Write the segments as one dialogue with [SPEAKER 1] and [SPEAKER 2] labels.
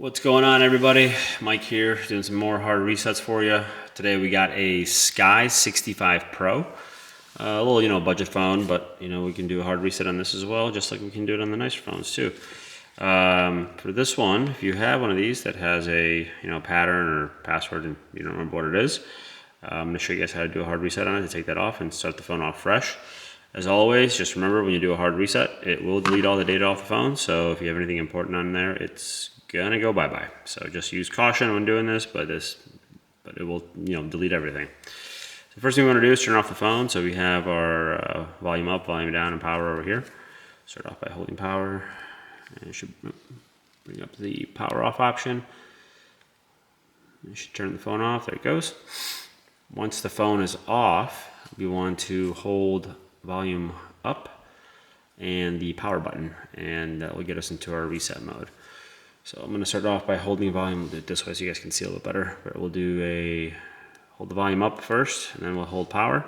[SPEAKER 1] What's going on, everybody? Mike here, doing some more hard resets for you. Today we got a Sky 65 Pro, a little, budget phone, but we can do a hard reset on this as well, just like we can do it on the nicer phones too. For this one, if you have one of these that has a pattern or password and you don't remember what it is, I'm going to show you guys how to do a hard reset on it to take that off and start the phone off fresh. As always, just remember when you do a hard reset, it will delete all the data off the phone. So if you have anything important on there, it's gonna go bye-bye. So just use caution when doing this, but it will delete everything. So the first thing we want to do is turn off the phone. So we have our volume up, volume down, and power over here. Start off by holding power, and it should bring up the power off option. You should turn the phone off. There it goes. Once the phone is off, we want to hold volume up and the power button, and that will get us into our reset mode. So I'm going to start off by holding volume this way so you guys can see a little bit better. But we'll hold the volume up first, and then we'll hold power.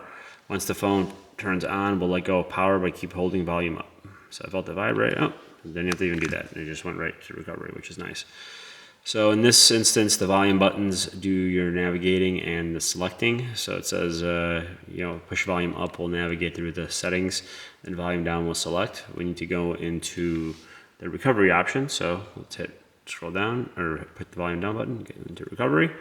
[SPEAKER 1] Once the phone turns on, we'll let go of power but keep holding volume up. So I felt it vibrate. Oh, didn't have to even do that. It just went right to recovery, which is nice. So in this instance, the volume buttons do your navigating and the selecting. So it says, push volume up will navigate through the settings, and volume down will select. We need to go into the recovery option. So let's scroll down or put the volume down button, get into recovery.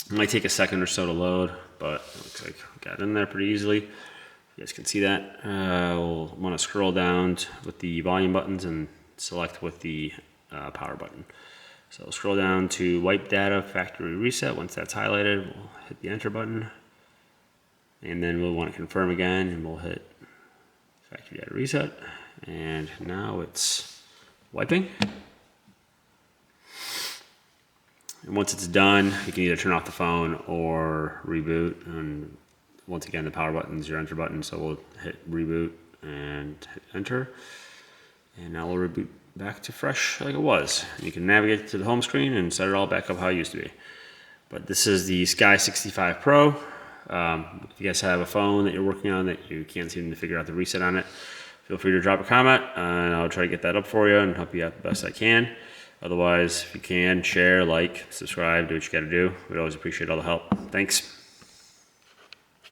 [SPEAKER 1] It might take a second or so to load, but it looks like we got in there pretty easily. You guys can see that. We'll want to scroll down with the volume buttons and select with the power button. So we'll scroll down to wipe data factory reset. Once that's highlighted, we'll hit the enter button. And then we'll want to confirm again, and we'll hit factory data reset. And now it's wiping. And once it's done, you can either turn off the phone or reboot. And once again, the power button is your enter button, so we'll hit reboot and hit enter. And now we'll reboot back to fresh like it was. You can navigate to the home screen and set it all back up how it used to be. But this is the Sky 65 Pro. If you guys have a phone that you're working on that you can't seem to figure out the reset on it, feel free to drop a comment and I'll try to get that up for you and help you out the best I can. Otherwise, if you can, share, like, subscribe, do what you got to do. We'd always appreciate all the help. Thanks.